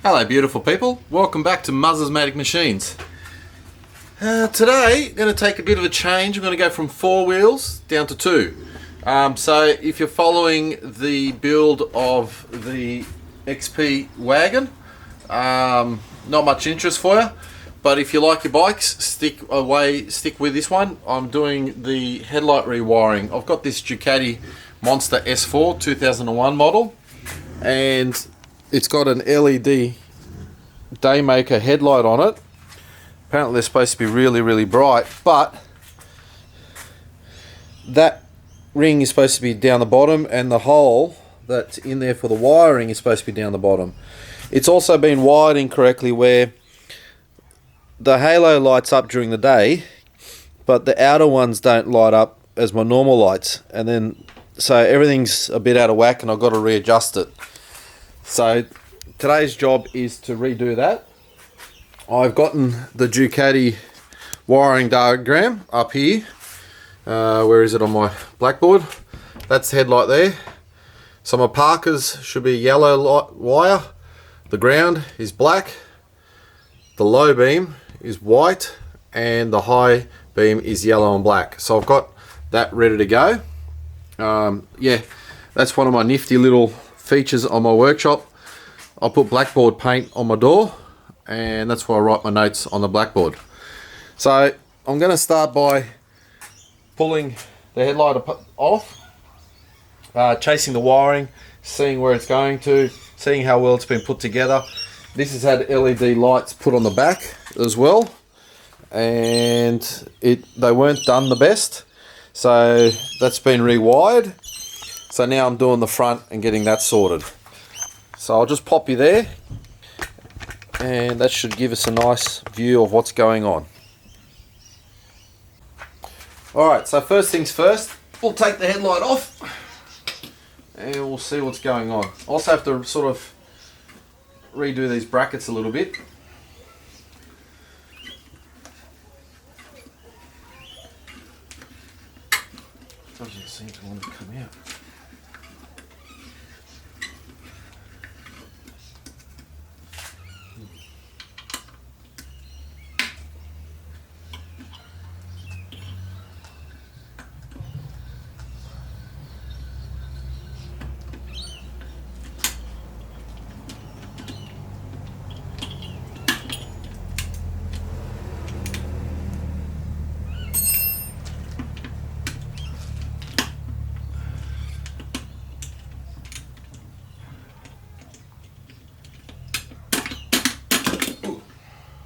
Hello beautiful people, welcome back to Muzza's Manic Machines. Today, I'm going to take a bit of a change. I'm going to go from 4 wheels down to 2. So if you're following the build of the XP wagon, not much interest for you. But if you like your bikes, stick with this one. I'm doing the headlight rewiring. I've got this Ducati Monster S4 2001 model, and it's got an LED Daymaker headlight on it. Apparently they're supposed to be really bright, but that ring is supposed to be down the bottom, and the hole that's in there for the wiring is supposed to be down the bottom. It's also been wired incorrectly, where the halo lights up during the day, but the outer ones don't light up as my normal lights, and then so everything's a bit out of whack, and I've got to readjust it. So today's job is to redo that. I've gotten the Ducati wiring diagram up here. Where is it on my blackboard? That's the headlight there. So my Parkers should be yellow light wire. The ground is black. The low beam is white, and the high beam is yellow and black. So I've got that ready to go. Yeah, that's one of my nifty little features on my workshop. I'll put blackboard paint on my door, and that's where I write my notes on the blackboard. So I'm going to start by pulling the headlight off, chasing the wiring, seeing where it's going to, seeing how well it's been put together. This has had LED lights put on the back as well, and they weren't done the best, so that's been rewired. So now I'm doing the front and getting that sorted. So I'll just pop you there, and that should give us a nice view of what's going on. Alright, so first things first, we'll take the headlight off and we'll see what's going on. I also have to sort of redo these brackets a little bit. Doesn't seem to want to come out.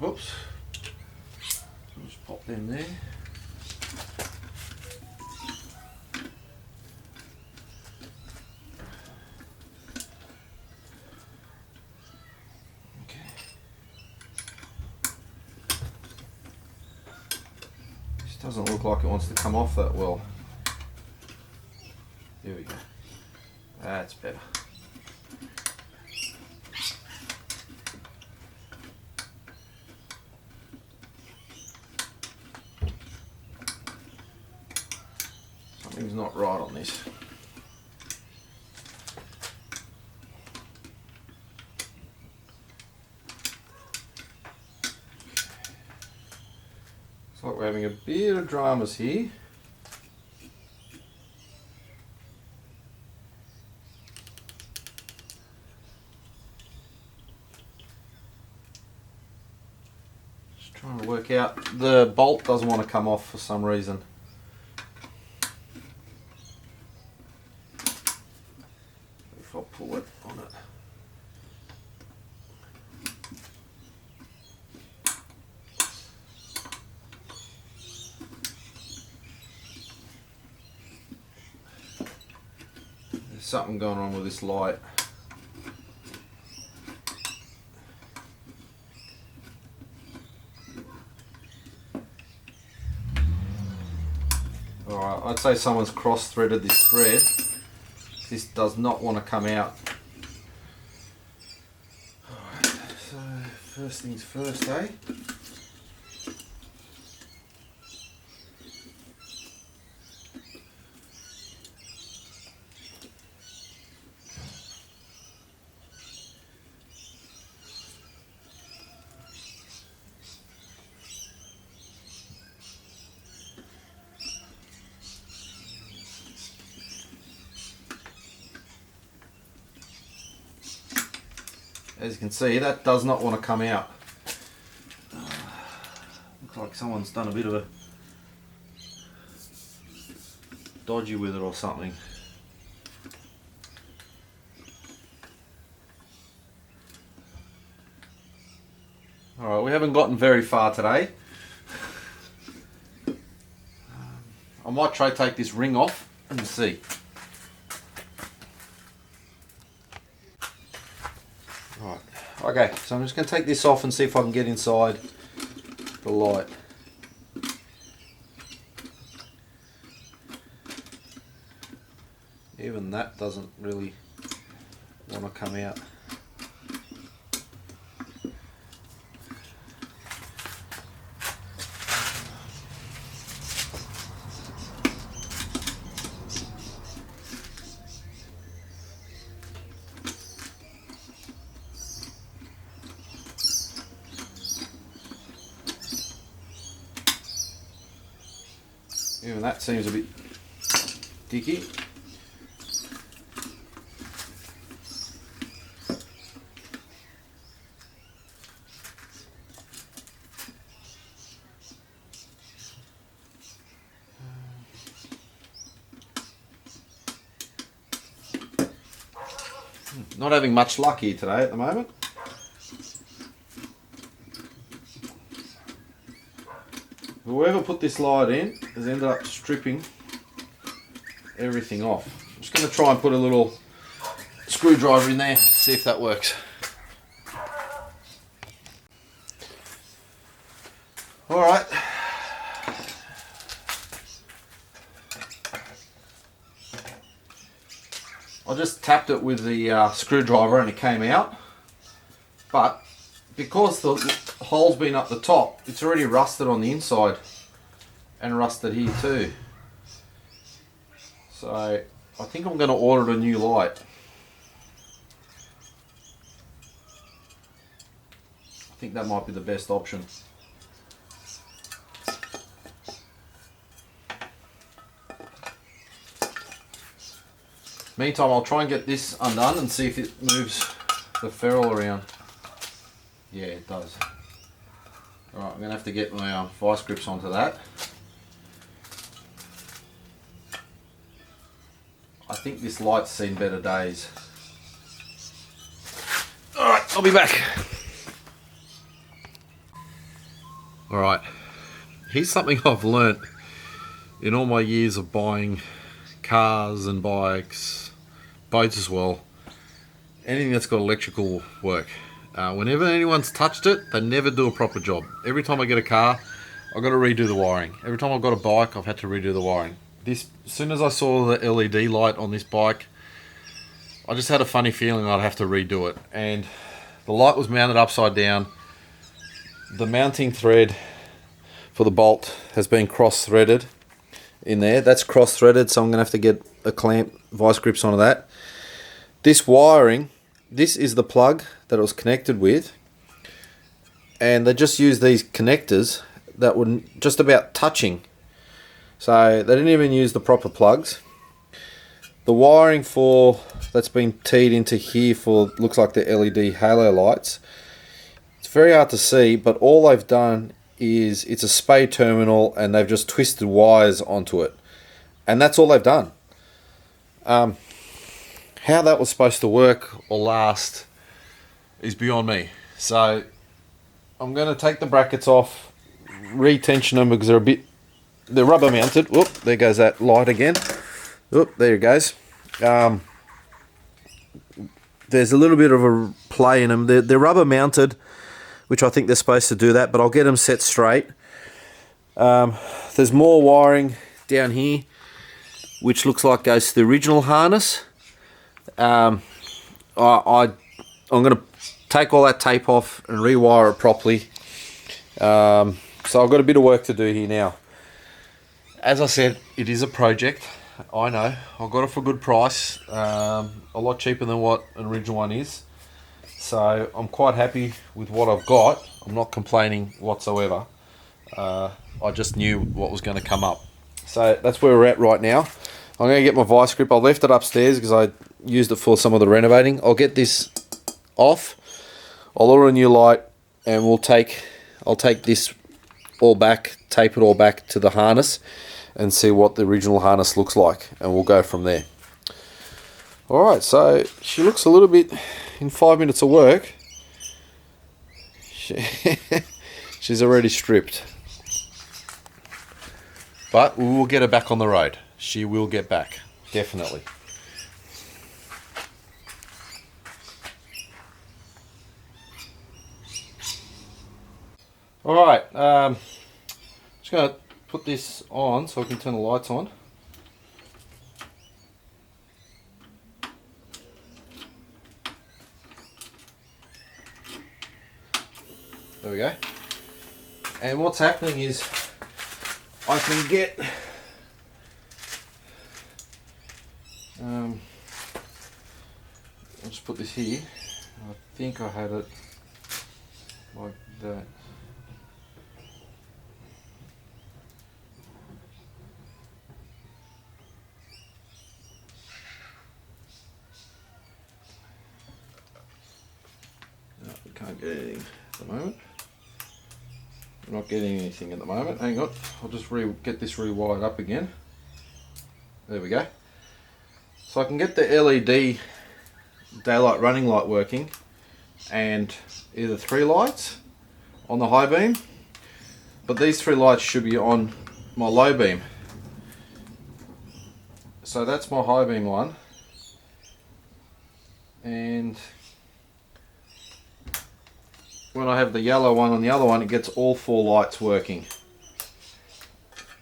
Whoops. Just pop them there. Okay. This doesn't look like it wants to come off that well. There we go. That's better. Something's not right on this. Looks like we're having a bit of dramas here. Just trying to work out, the bolt doesn't want to come off for some reason. I'll pull it on it. There's something going on with this light. Alright, I'd say someone's cross-threaded this thread. This does not want to come out. Alright, so first things first, eh? as you can see, that does not want to come out. Looks like someone's done a bit of a dodgy with it or something. Alright, we haven't gotten very far today. I might try to take this ring off and see. Right. Okay, so I'm just going to take this off and see if I can get inside the light. Even that doesn't really want to come out. Even that seems a bit dicky. Not having much luck here today at the moment. Whoever put this light in has ended up stripping everything off. I'm just going to try and put a little screwdriver in there, see if that works. Alright. I just tapped it with the screwdriver and it came out. But because the hole's been up the top, it's already rusted on the inside and rusted here too. So I think I'm going to order a new light. I think that might be the best option. Meantime, I'll try and get this undone and see if it moves the ferrule around. Yeah, it does. Alright, I'm going to have to get my vice grips onto that. I think this light's seen better days. Alright, I'll be back. Alright, here's something I've learnt in all my years of buying cars and bikes, boats as well. Anything that's got electrical work. Whenever anyone's touched it, they never do a proper job. Every time I get a car, I've got to redo the wiring. Every time I've got a bike, I've had to redo the wiring. As soon as I saw the LED light on this bike, I just had a funny feeling I'd have to redo it. And the light was mounted upside down. The mounting thread for the bolt has been cross-threaded in there. That's cross-threaded, so I'm going to have to get a clamp, vice grips onto that. This wiring, this is the plug that it was connected with, and they just used these connectors that were just about touching, so they didn't even use the proper plugs. The wiring for that's been teed into here for looks like the LED halo lights, it's very hard to see, but all they've done is it's a spade terminal and they've just twisted wires onto it, and that's all they've done. How that was supposed to work or last is beyond me. So I'm going to take the brackets off, re-tension them because they're rubber mounted. Whoop, there goes that light again. Whoop, there it goes. There's a little bit of a play in them. They're rubber mounted, which I think they're supposed to do that, but I'll get them set straight. There's more wiring down here, which looks like goes to the original harness. I'm going to take all that tape off and rewire it properly. So I've got a bit of work to do here now. As I said, it is a project. I know. I got it for a good price. A lot cheaper than what an original one is. So I'm quite happy with what I've got. I'm not complaining whatsoever. I just knew what was going to come up. So that's where we're at right now. I'm going to get my vice grip. I left it upstairs because I used it for some of the renovating. I'll get this off I'll order a new light, and I'll take this all back, tape it all back to the harness, and see what the original harness looks like, and we'll go from there. Alright, so she looks a little bit, in 5 minutes of work, she's already stripped. But we will get her back on the road. She will get back, definitely. Alright, just going to put this on so I can turn the lights on. There we go. And what's happening is I can get I'll just put this here. I think I had it like that. No, we can't get anything at the moment. I'm not getting anything at the moment. Hang on, I'll just get this rewired up again. There we go. So I can get the LED daylight running light working, and either 3 lights on the high beam, but these 3 lights should be on my low beam. So that's my high beam one, and when I have the yellow one on the other one, it gets all 4 lights working.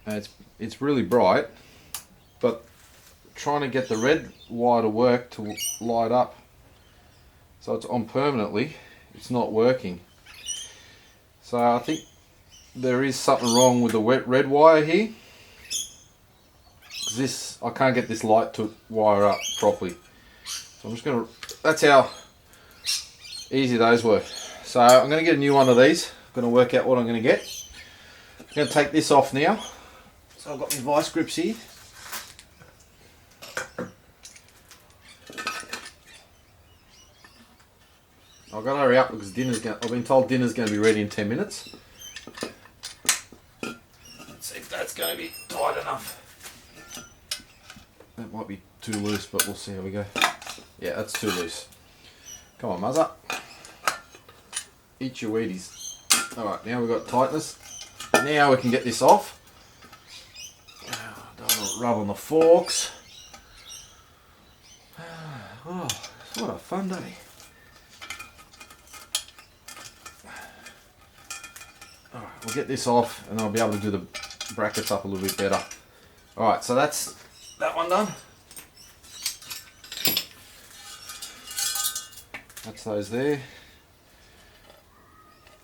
And it's really bright, but trying to get the red wire to work to light up, so it's on permanently, it's not working. So I think there is something wrong with the red wire here. I can't get this light to wire up properly. So I'm just going to, that's how easy those were. So I'm going to get a new one of these. I'm going to work out what I'm going to get. I'm going to take this off now. So I've got my vice grips here. I've got to hurry up because I've been told dinner's going to be ready in 10 minutes. Let's see if that's going to be tight enough. That might be too loose, but we'll see how we go. Yeah, that's too loose. Come on, Muzza. Eat your Wheaties. Alright, now we've got tightness. Now we can get this off. Don't want to rub on the forks. Oh, what a fun day. Alright, we'll get this off and I'll be able to do the brackets up a little bit better. Alright, so that's that one done. That's those there.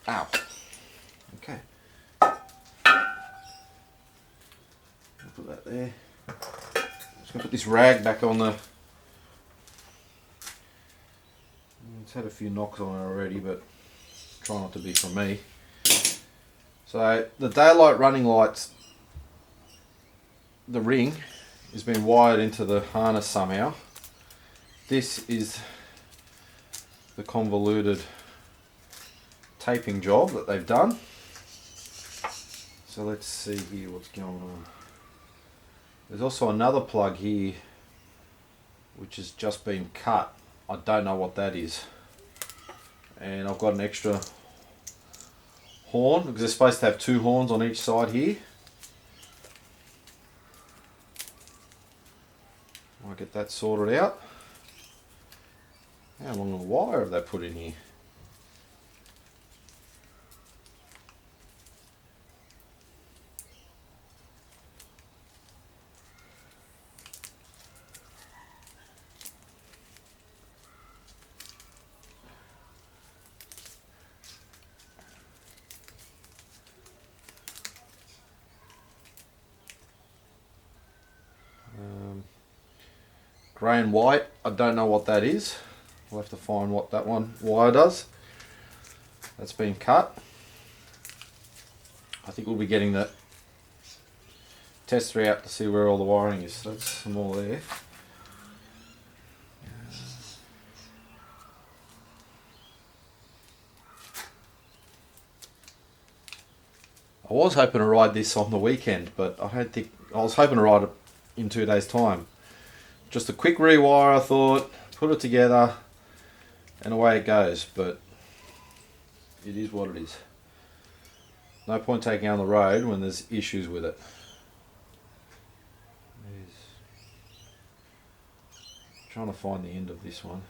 Ow. Okay. I'll put that there. I'm just going to put this rag back on the... It's had a few knocks on it already, but try not to be from me. So the daylight running lights, the ring has been wired into the harness somehow. This is the convoluted taping job that they've done. So let's see here what's going on. There's also another plug here which has just been cut. I don't know what that is. And I've got an extra horn because they're supposed to have 2 horns on each side here. I'll get that sorted out. How long a wire have they put in here? Grey and white, I don't know what that is. We'll have to find what that one wire does. That's been cut. I think we'll be getting the tester out to see where all the wiring is. So that's some more there. I was hoping to ride this on the weekend, but I was hoping to ride it in 2 days' time. Just a quick rewire, I thought, put it together, and away it goes. But it is what it is. No point taking it on the road when there's issues with it. Trying to find the end of this one.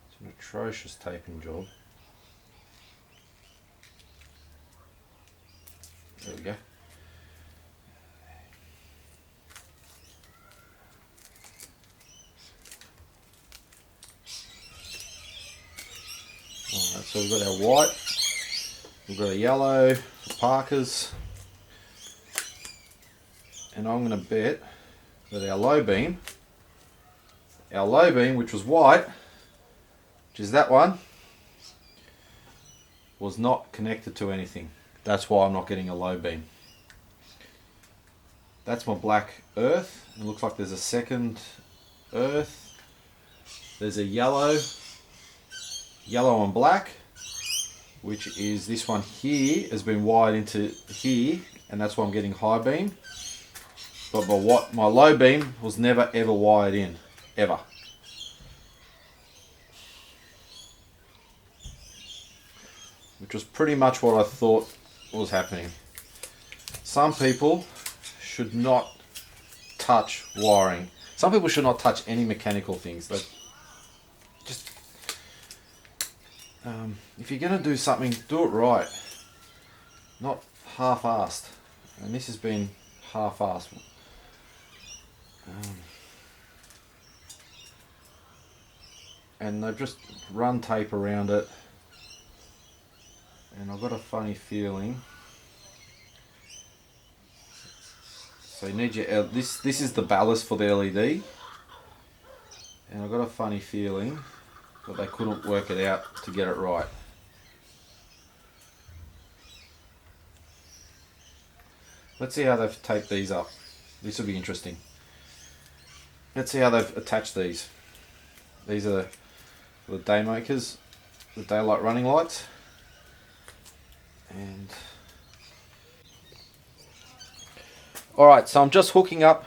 It's an atrocious taping job. There we go. Alright, so we've got our white, we've got a yellow, Parkers, and I'm going to bet that our low beam, which was white, which is that one, was not connected to anything. That's why I'm not getting a low beam. That's my black earth. It looks like there's a second earth. There's a yellow and black, which is this one here, has been wired into here, and that's why I'm getting high beam. But my low beam was never ever wired in, ever. Which was pretty much what I thought was happening. Some people should not touch wiring. Some people should not touch any mechanical things. Like, just if you're going to do something, do it right, not half-assed. And this has been half-assed. And they've just run tape around it, and I've got a funny feeling. So you need your this is the ballast for the LED, and I've got a funny feeling that they couldn't work it out to get it right. Let's see how they've taped these up. This will be interesting. Let's see how they've attached these. These are the day makers, the daylight running lights. And alright, so I'm just hooking up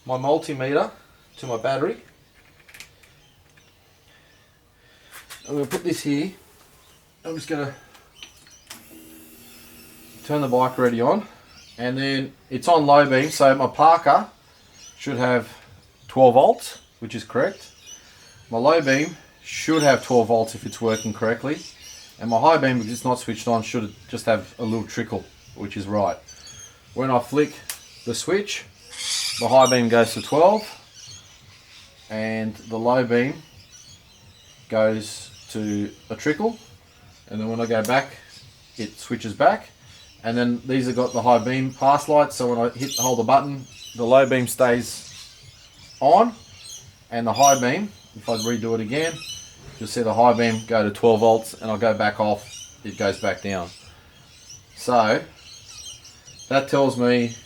my multimeter to my battery. I'm going to put this here. I'm just going to turn the bike ready on, and then it's on low beam, so my Parker should have 12 volts, which is correct. My low beam should have 12 volts if it's working correctly, and my high beam, because it's not switched on, should just have a little trickle, which is right. When I flick the switch, the high beam goes to 12 and the low beam goes to a trickle, and then when I go back it switches back, and then these have got the high beam pass lights, so when I hold the button the low beam stays on, and the high beam, if I redo it again, you'll see the high beam go to 12 volts, and I'll go back off, it goes back down. So that tells me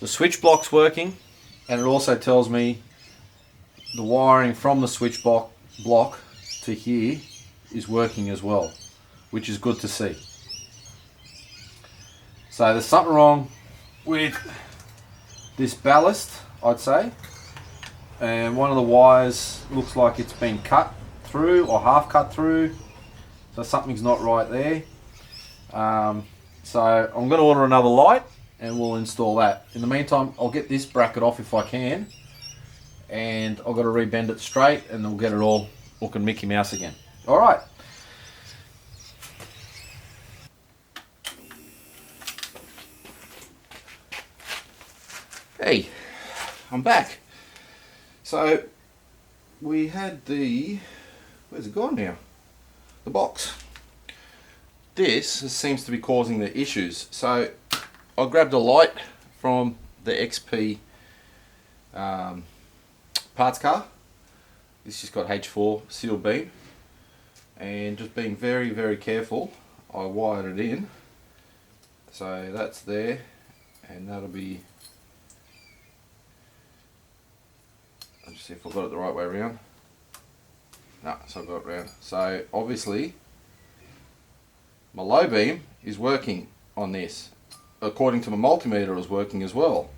the switch block's working, and it also tells me the wiring from the switch block to here is working as well, which is good to see. So there's something wrong with this ballast, I'd say, and one of the wires looks like it's been cut through or half cut through, so something's not right there. So I'm going to order another light and we'll install that. In the meantime, I'll get this bracket off if I can, and I've got to rebend it straight, and we'll get it all looking Mickey Mouse again. Alright. Hey, I'm back. So we had where's it gone now? The box. This seems to be causing the issues. So I grabbed a light from the XP parts car. This just got H4 sealed beam, and just being very, very careful, I wired it in. So that's there, and that'll be, I'll just see if I've got it the right way around. No, so I've got it round. So obviously my low beam is working on this. According to my multimeter, it was working as well.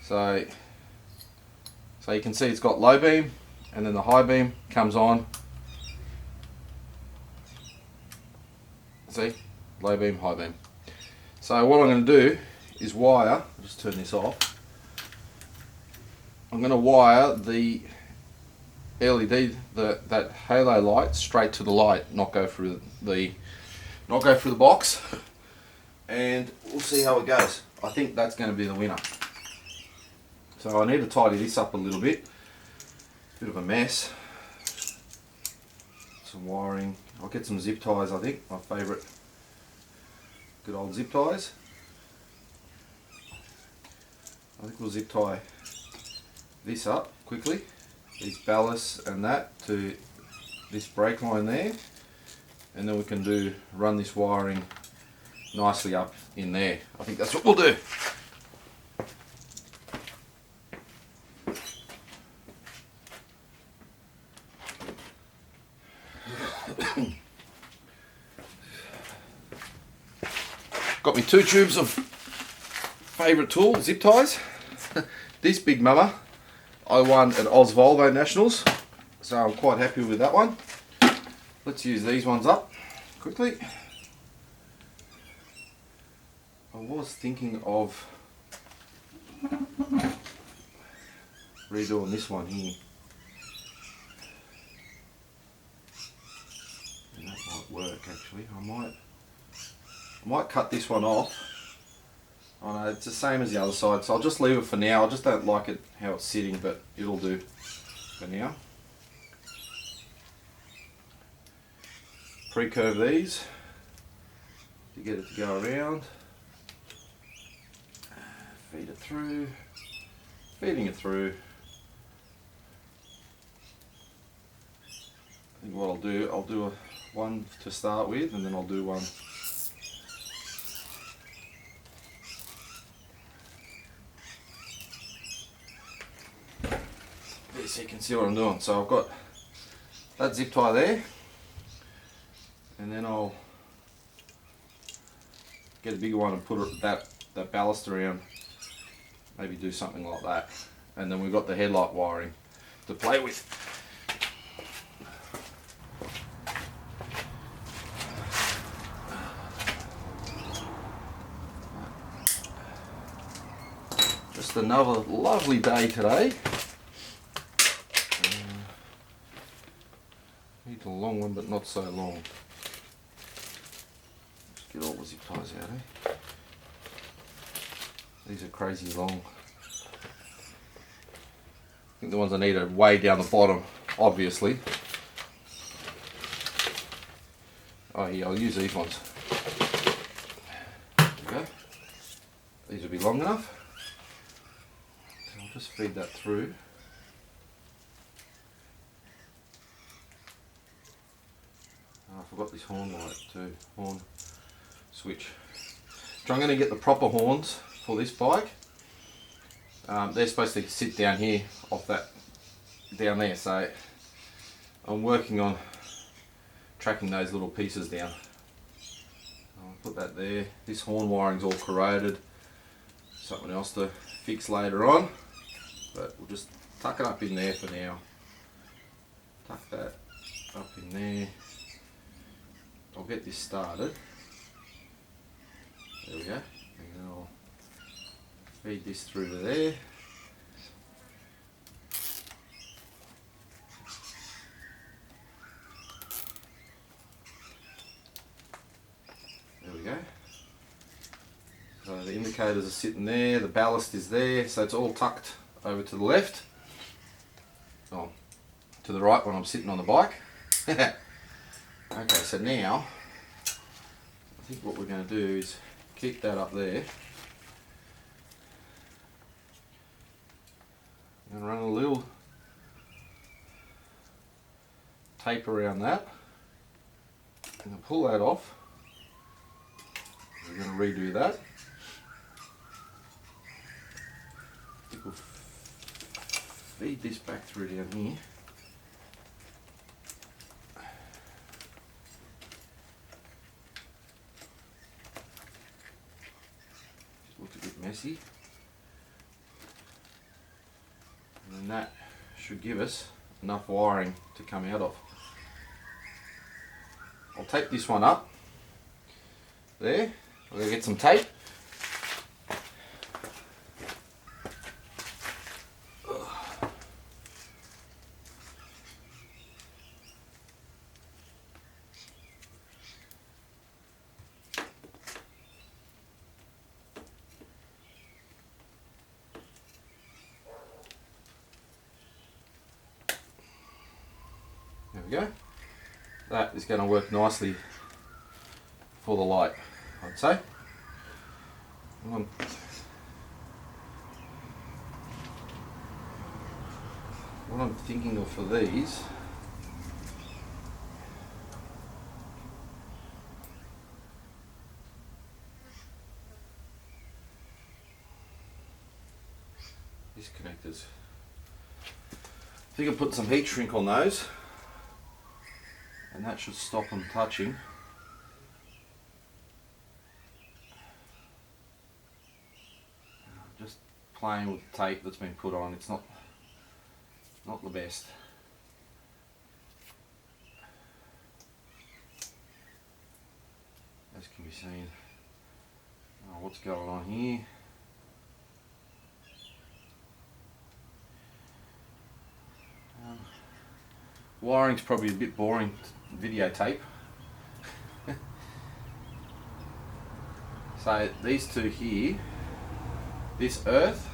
So you can see it's got low beam, and then the high beam comes on. See, low beam, high beam. So what I'm going to do is wire. I'll just turn this off. I'm going to wire the LED, that halo light, straight to the light, not go through the box, and we'll see how it goes. I think that's going to be the winner. So I need to tidy this up a little bit. Bit of a mess. Some wiring. I'll get some zip ties, I think, my favourite. Good old zip ties. I think we'll zip tie this up quickly. These ballasts and that to this brake line there, and then we can run this wiring nicely up in there. I think that's what we'll do. Got me 2 tubes of favourite tool, zip ties. This big mama I won at Oz Volvo Nationals, so I'm quite happy with that one. Let's use these ones up quickly. I was thinking of redoing this one here. And that might work actually. I might cut this one off. Oh no, it's the same as the other side, so I'll just leave it for now. I just don't like it how it's sitting, but it'll do for now. Pre-curve these to get it to go around. Feed it through. Feeding it through. I think what I'll do a one to start with, and then I'll do one. So you can see what I'm doing. So I've got that zip tie there, and then I'll get a bigger one and put that ballast around, maybe do something like that, and then we've got the headlight wiring to play with. Just another lovely day today. Need a long one, but not so long. Just get all the zip ties out, eh? These are crazy long. I think the ones I need are way down the bottom, obviously. Oh yeah, I'll use these ones. There we go. These will be long enough. So I'll just feed that through. I forgot this horn light too, horn switch. So I'm going to get the proper horns for this bike. They're supposed to sit down here, off that, down there, so I'm working on tracking those little pieces down. I'll put that there. This horn wiring's all corroded, something else to fix later on, but we'll just tuck it up in there for now. Tuck that up in there. I'll get this started. There we go. And then I'll feed this through to there. There we go. So the indicators are sitting there, the ballast is there, so it's all tucked over to the left. Oh, to the right when I'm sitting on the bike. Okay, so now I think what we're going to do is keep that up there. I'm going to run a little tape around that. I'm going to pull that off. We're going to redo that. I think we'll feed this back through down here. messy. And then that should give us enough wiring to come out of. I'll tape this one up. There. We're going to get some tape. There we go. That is going to work nicely for the light, I'd say. What I'm thinking of for these, these connectors, I think I'll put some heat shrink on those, and that should stop them touching. Just playing with the tape that's been put on, it's not the best. As can be seen, what's going on here. Wiring's probably a bit boring to videotape. So these two here, this earth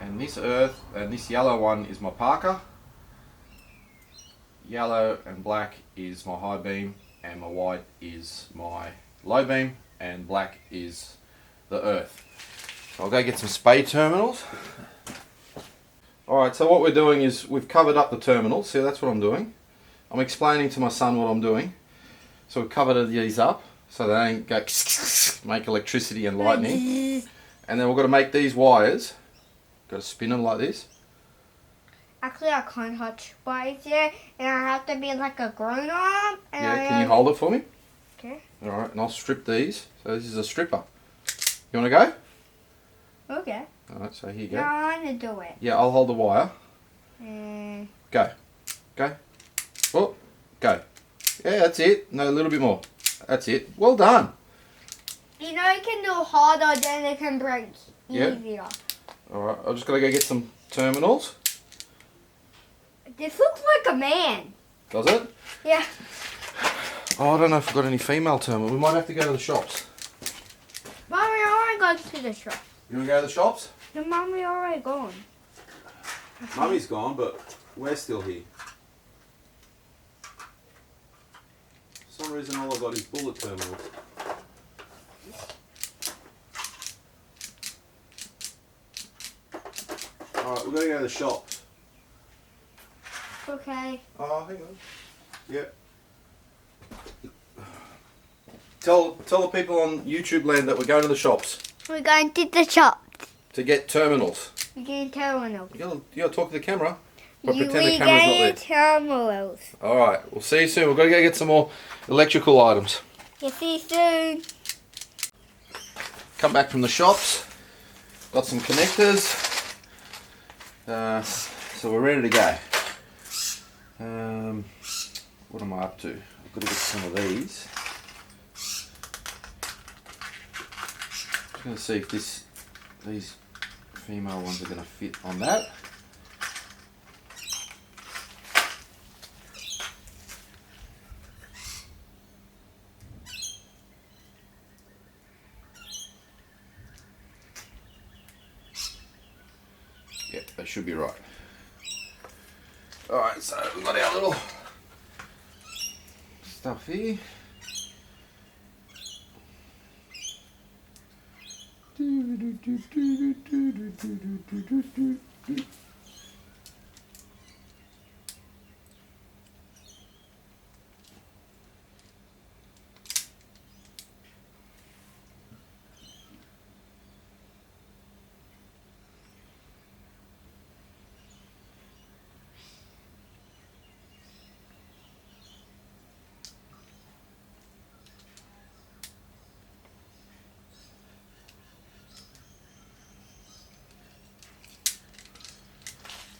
and this yellow one is my Parker. Yellow and black is my high beam, and my white is my low beam, and black is the earth. So I'll go get some spade terminals. Alright, so what we're doing is we've covered up the terminals. See, that's what I'm doing. I'm explaining to my son what I'm doing. So we've covered these up so they don't go make electricity and lightning. And then we've got to make these wires. Got to spin them like this. Actually, I can't touch wires yet, and I have to be like a grown-up. Yeah, can you hold it for me? Okay. Alright, and I'll strip these. So this is a stripper. You want to go? Okay. Alright, so here you go. No, I want to do it. Yeah, I'll hold the wire. Go. Go. Oh, go. Yeah, that's it. No, a little bit more. That's it. Well done. You know, you can do harder, then it can break easier. Yep. Alright, I'm just going to go get some terminals. This looks like a man. Does it? Yeah. Oh, I don't know if I've got any female terminals. We might have to go to the shops. Mommy, I want to go to the shop. You want to go to the shops? No, Mommy already gone. Mummy's gone, but we're still here. For some reason all I've got is bullet terminals. Alright, we're going to go to the shops. Okay. Oh, hang on. Yep. Tell the people on YouTube land that we're going to the shops. We're going to the shop. To get terminals. We're getting terminals. You gotta talk to the camera. But pretend the We're camera's not getting there. terminals. Alright, we'll see you soon. We've got to go get some more electrical items. You'll see you soon. Come back from the shops. Got some connectors. So we're ready to go. What am I up to? I've got to get some of these. Just going to see if these female ones are going to fit on that. Yep, that should be right. Alright, so we've got our little stuff here.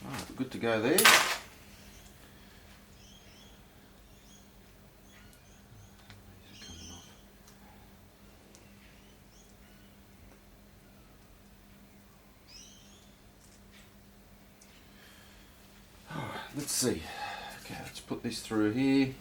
Right, good to go there. Let's see. Okay, let's put this through here.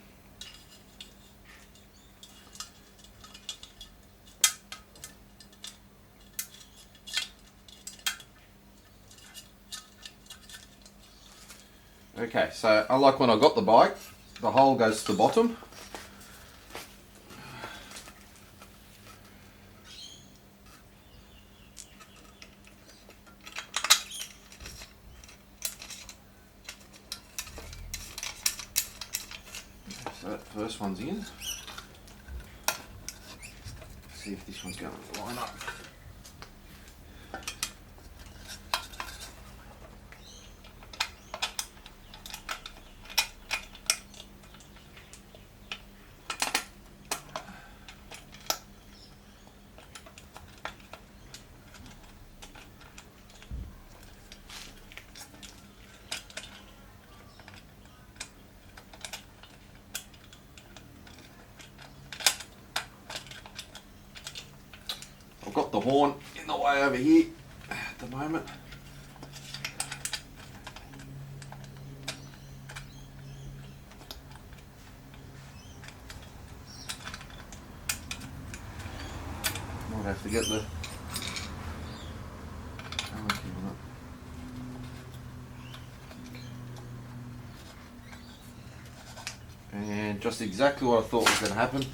Okay, so unlike when I got the bike, the hole goes to the bottom. So that first one's in. Let's see if this one's going to line up. I've got the horn in the way over here at the moment. Might have to get the Allen key on it. And just exactly what I thought was going to happen.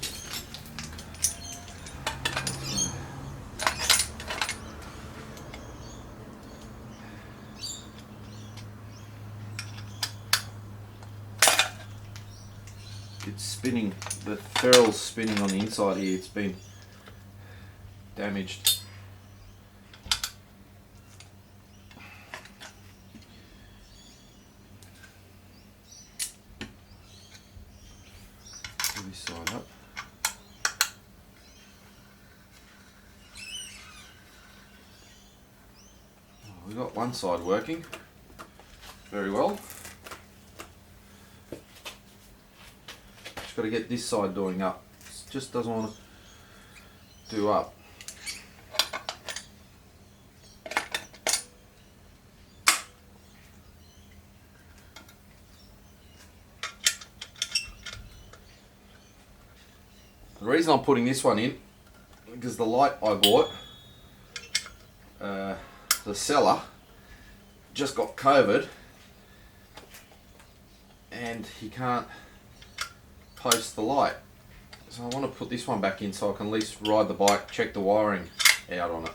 It's spinning, the ferrule's spinning on the inside here, it's been damaged. Pull this side up. Oh, we got one side working very well. Got to get this side doing up. It just doesn't want to do up. The reason I'm putting this one in, because the light I bought, the seller just got COVID and he can't post the light, so I want to put this one back in so I can at least ride the bike, check the wiring out on it.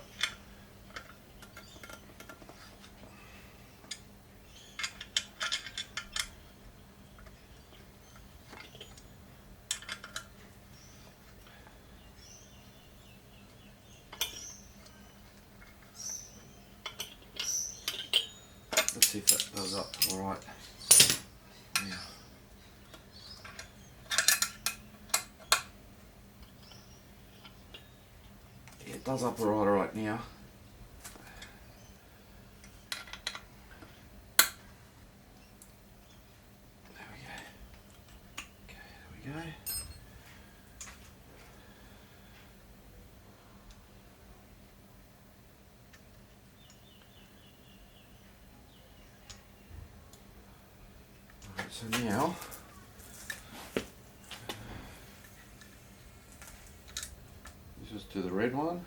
Let's see if that goes up alright. Yeah. It does up alright now. There we go. Okay, there we go. Alright, so now let's just do the red one.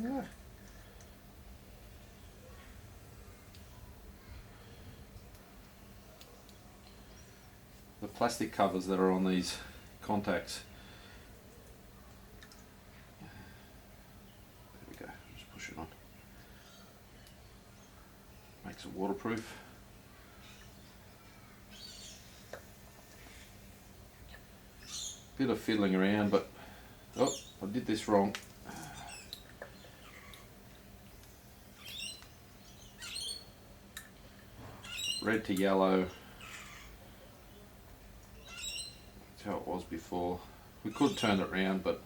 Yeah. The plastic covers that are on these contacts. There we go, just push it on. Makes it waterproof. Bit of fiddling around, but oh, I did this wrong. Red to yellow. That's how it was before. We could turn it around, but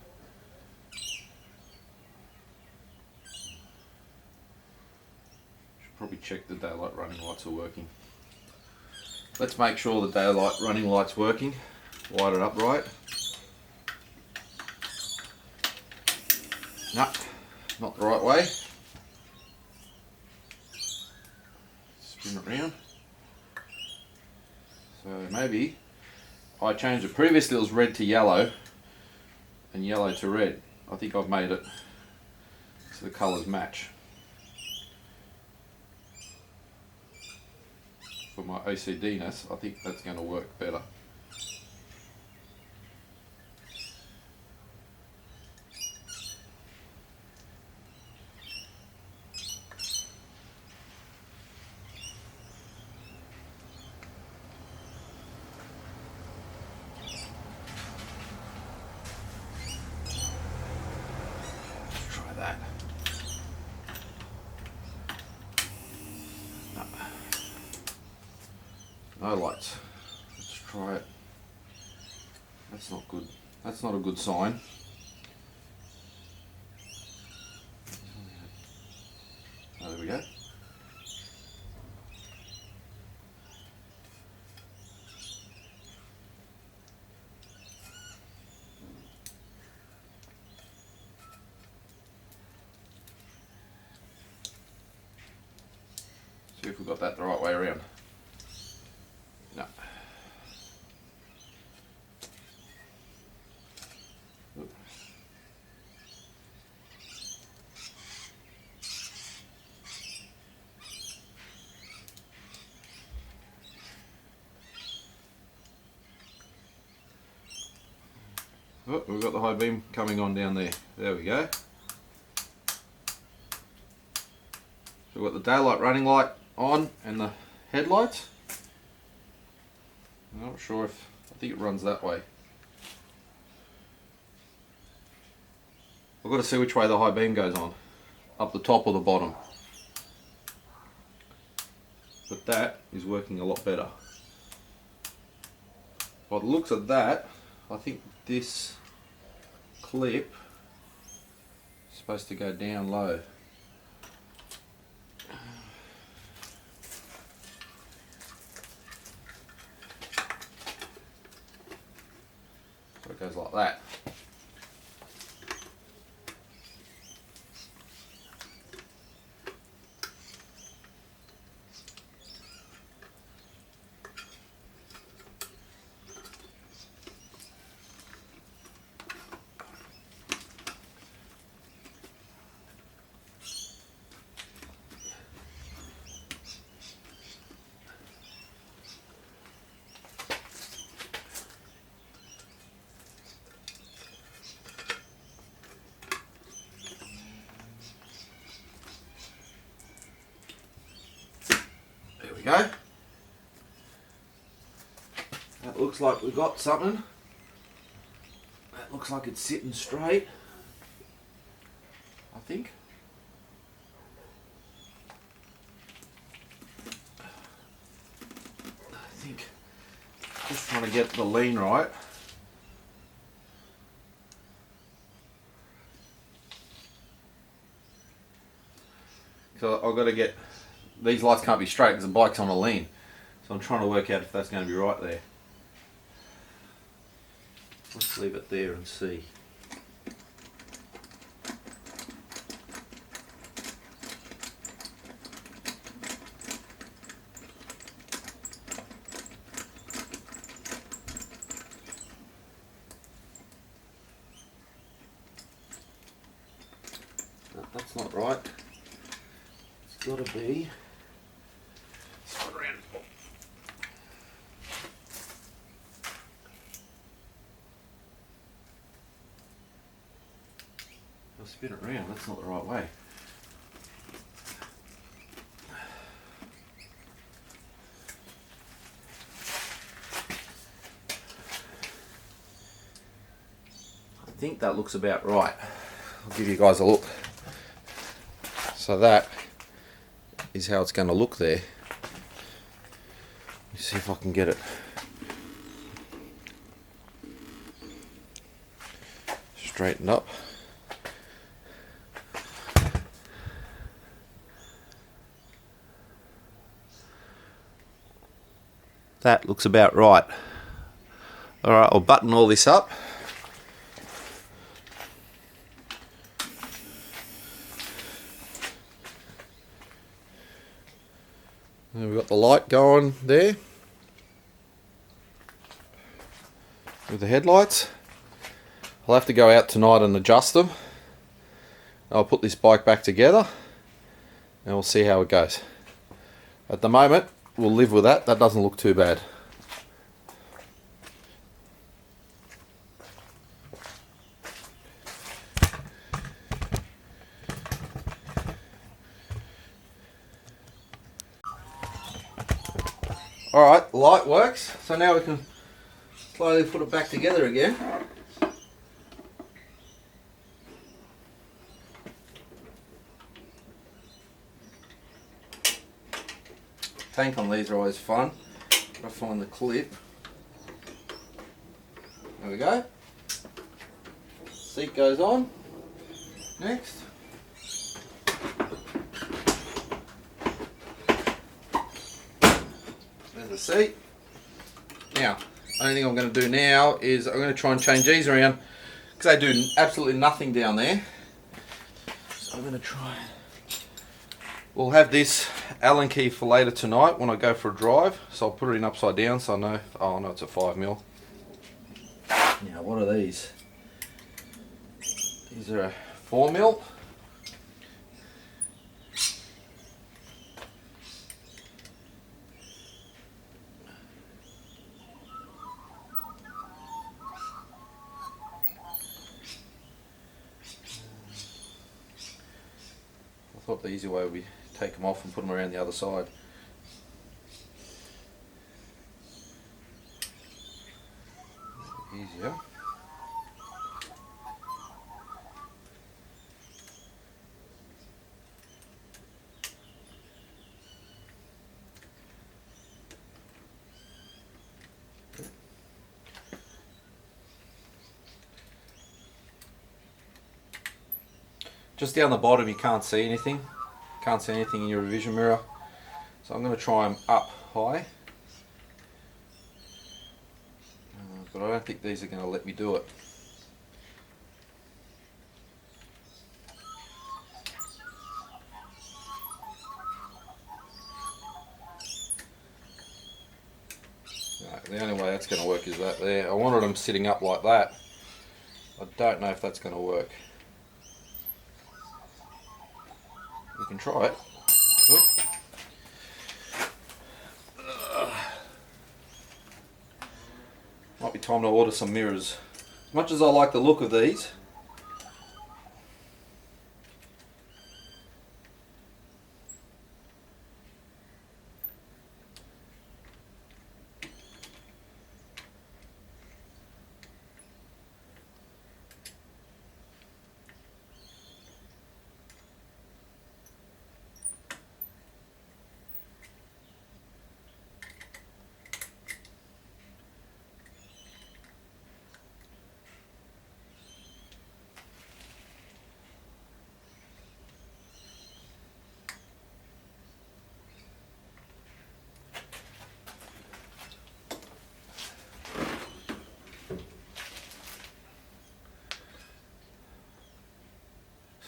Probably check the daylight running lights are working. Let's make sure the daylight running light's working. Light it up right. No, not the right way. Spin it round. So maybe I changed it. Previously it was red to yellow and yellow to red. I think I've made it so the colours match. For my OCD-ness, I think that's going to work better. Let's try that. No lights. Let's try it. That's not good. That's not a good sign. Oh, there we go. See if we got that the right way around. No. Oh, we've got the high beam coming on down there. There we go. So we've got the daylight running light on and the headlights. I'm not sure if, I think it runs that way. I've got to see which way the high beam goes on, up the top or the bottom. But that is working a lot better. By the looks of that, I think this clip is supposed to go down low. So it goes like that. Go. That looks like we've got something. That looks like it's sitting straight, I think. Just trying to get the lean right. So I've got to get, these lights can't be straight because the bike's on a lean. So I'm trying to work out if that's going to be right there. Let's leave it there and see. No, that's not right. It's got to be. Spin around. I'll spin it around. That's not the right way. I think that looks about right. I'll give you guys a look. So that is how it's going to look there. Let's see if I can get it straightened up. That looks about right. Alright, I'll button all this up. And we've got the light going there with the headlights. I'll have to go out tonight and adjust them. I'll put this bike back together and we'll see how it goes. At the moment, we'll live with that. That doesn't look too bad. Alright, the light works, so now we can slowly put it back together again. Tank on these are always fun. Gotta find the clip. There we go. Seat goes on. Next. There's the seat. Now, the only thing I'm going to do now is I'm going to try and change these around because they do absolutely nothing down there. So I'm going to try. We'll have this Allen key for later tonight when I go for a drive. So I'll put it in upside down so I know. Oh no, it's a 5mm. Now what are these? These are a 4mm. I thought the easy way would be take them off and put them around the other side. Easier. Just down the bottom you can't see anything. Can't see anything in your revision mirror. So I'm going to try them up high. But I don't think these are going to let me do it. Right, the only way that's going to work is that there. I wanted them sitting up like that. I don't know if that's going to work. You can try it. Might be time to order some mirrors. As much as I like the look of these,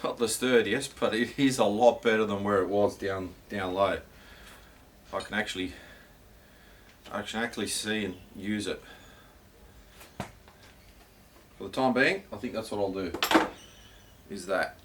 not the sturdiest, but it is a lot better than where it was down low. I can actually see and use it. For the time being, I think that's what I'll do. Is that.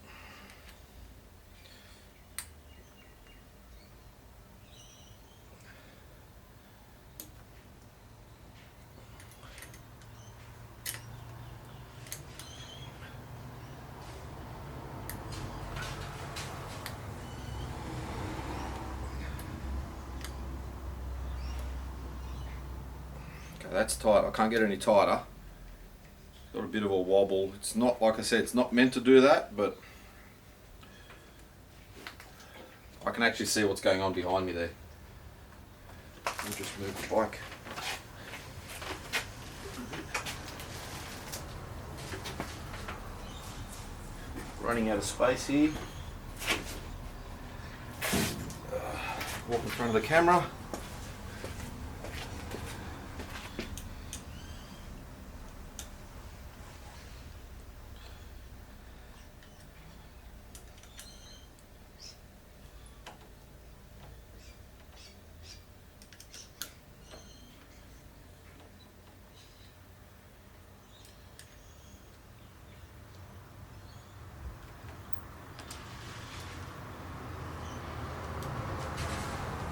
That's tight. I can't get any tighter. It's got a bit of a wobble. It's not, like I said, it's not meant to do that, but I can actually see what's going on behind me there. I'll just move the bike. Running out of space here. Walk in front of the camera.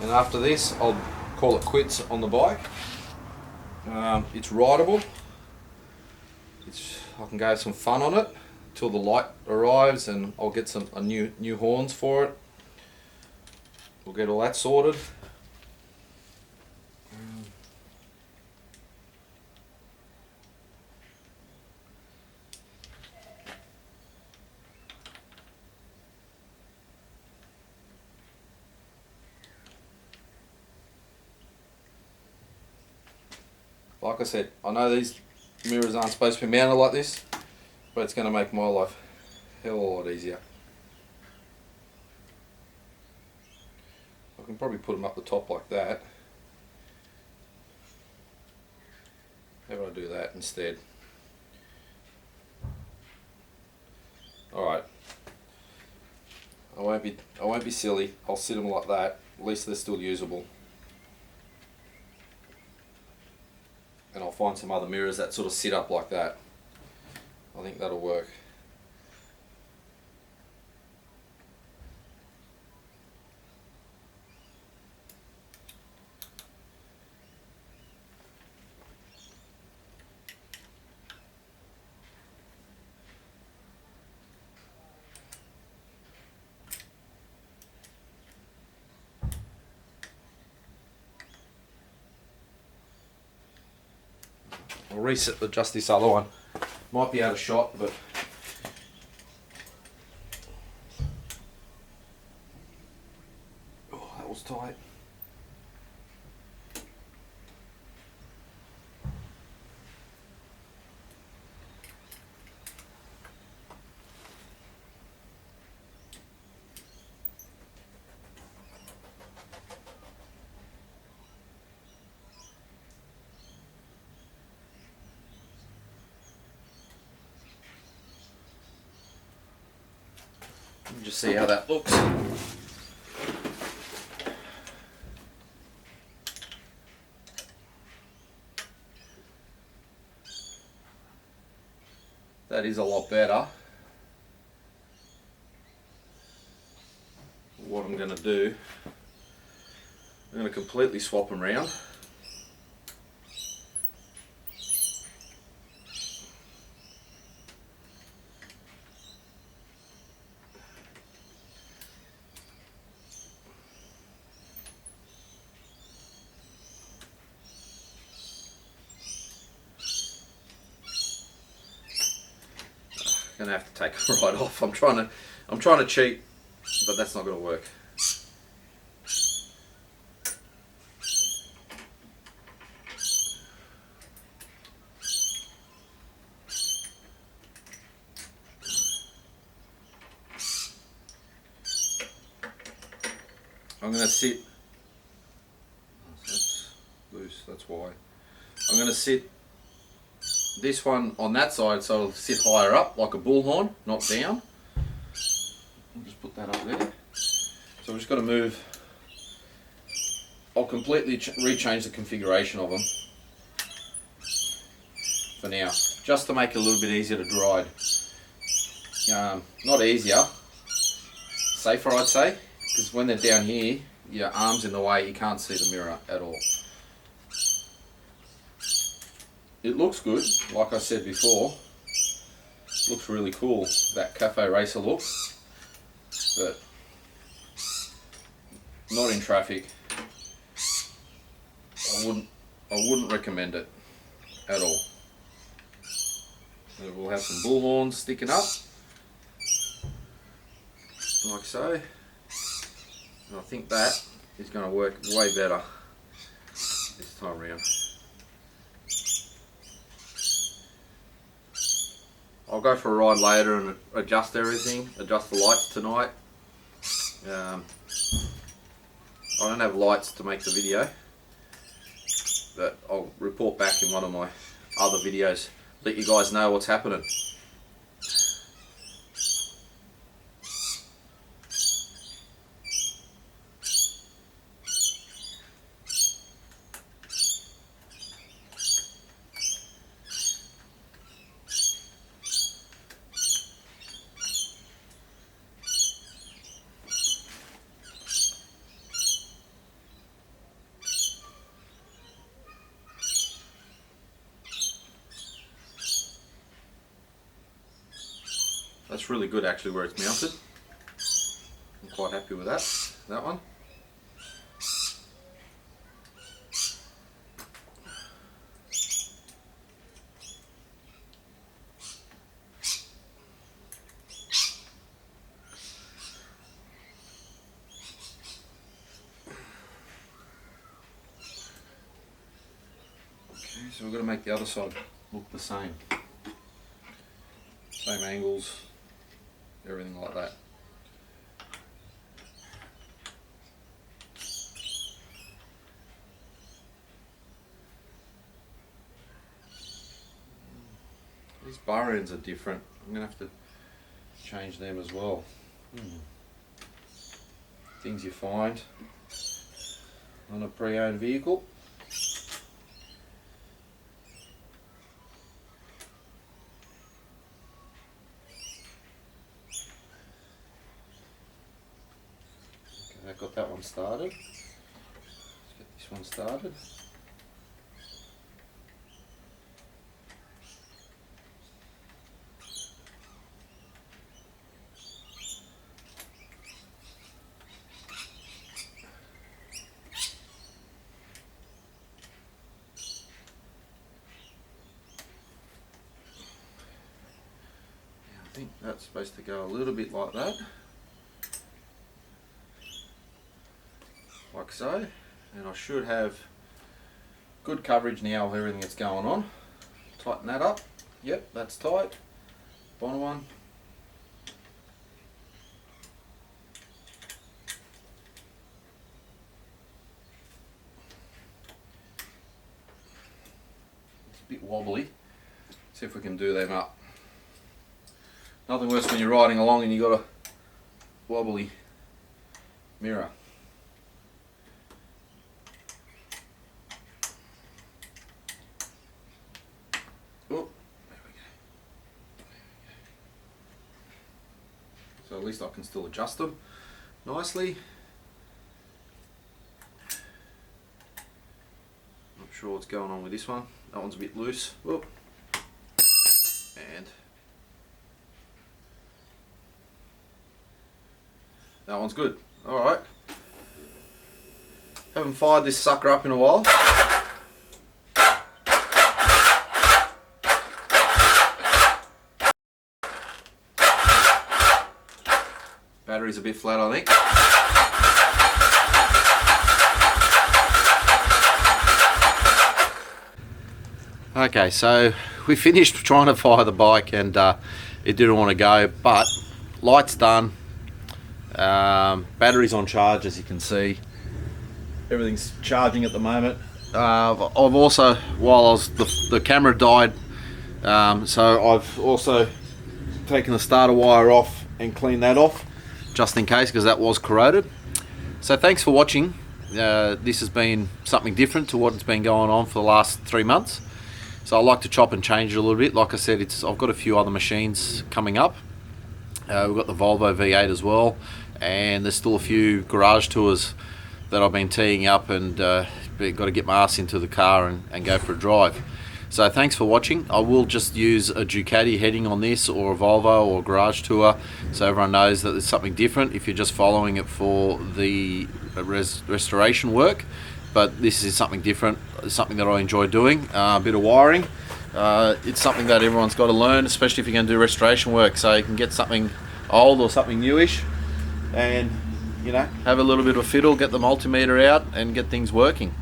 And after this, I'll call it quits on the bike. It's rideable. I can go have some fun on it till the light arrives, and I'll get some new horns for it. We'll get all that sorted. Like I said, I know these mirrors aren't supposed to be mounted like this, but it's going to make my life a hell of a lot easier. I can probably put them up the top like that. How about I do that instead? Alright. I won't be silly. I'll sit them like that. At least they're still usable. And I'll find some other mirrors that sort of sit up like that. I think that'll work. I'll adjust this other one. Might be out of shot, but oh, that was tight. Just see how that looks. That is a lot better. What I'm going to do, I'm going to completely swap them around. Gonna have to take it right off. I'm trying to cheat, but that's not gonna work. I'm gonna sit. That's loose. That's why. I'm gonna sit this one on that side, so it'll sit higher up like a bullhorn, not down. I'll just put that up there. So we're just going to move. I'll completely rechange the configuration of them for now, just to make it a little bit easier to ride. Not easier, safer I'd say, because when they're down here, your arm's in the way, you can't see the mirror at all. It looks good, like I said before. Looks really cool, that cafe racer look, but not in traffic. I wouldn't recommend it at all. And we'll have some bullhorns sticking up, like so. And I think that is going to work way better this time around. I'll go for a ride later and adjust everything, adjust the lights tonight. I don't have lights to make the video, but I'll report back in one of my other videos, let you guys know what's happening. That's really good actually where it's mounted. I'm quite happy with that one. So we've got to make the other side look the same. Same angles, everything like that. These bar ends are different. I'm going to have to change them as well. Things you find on a pre-owned vehicle. I got that one started. Let's get this one started. I think that's supposed to go a little bit like that. Like so, and I should have good coverage now of everything that's going on. Tighten that up. Yep, that's tight. Bottom one. It's a bit wobbly. See if we can do them up. Nothing worse when you're riding along and you've got a wobbly mirror. So at least I can still adjust them nicely. Not sure what's going on with this one. That one's a bit loose. Whoop. And that one's good. Alright. Haven't fired this sucker up in a while. Battery's a bit flat, I think. Okay, so we finished trying to fire the bike and it didn't want to go, but light's done. Battery's on charge, as you can see. Everything's charging at the moment. I've also, while I was the camera died, so I've also taken the starter wire off and cleaned that off, just in case, because that was corroded. So thanks for watching. This has been something different to what's been going on for the last 3 months. So I like to chop and change it a little bit. Like I said, I've got a few other machines coming up. We've got the Volvo V8 as well, and there's still a few garage tours that I've been teeing up, and got to get my ass into the car and go for a drive. So thanks for watching. I will just use a Ducati heading on this, or a Volvo, or a garage tour, so everyone knows that there's something different if you're just following it for the restoration work. But this is something different, something that I enjoy doing. A bit of wiring. It's something that everyone's got to learn, especially if you're going to do restoration work, so you can get something old or something newish and, you know, have a little bit of a fiddle, get the multimeter out and get things working.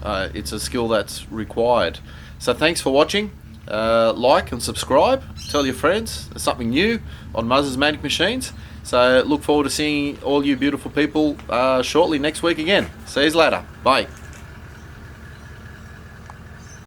It's a skill that's required. So thanks for watching. Like and subscribe. Tell your friends there's something new on Muzza's Manic Machines. So look forward to seeing all you beautiful people shortly next week again. See you later. Bye.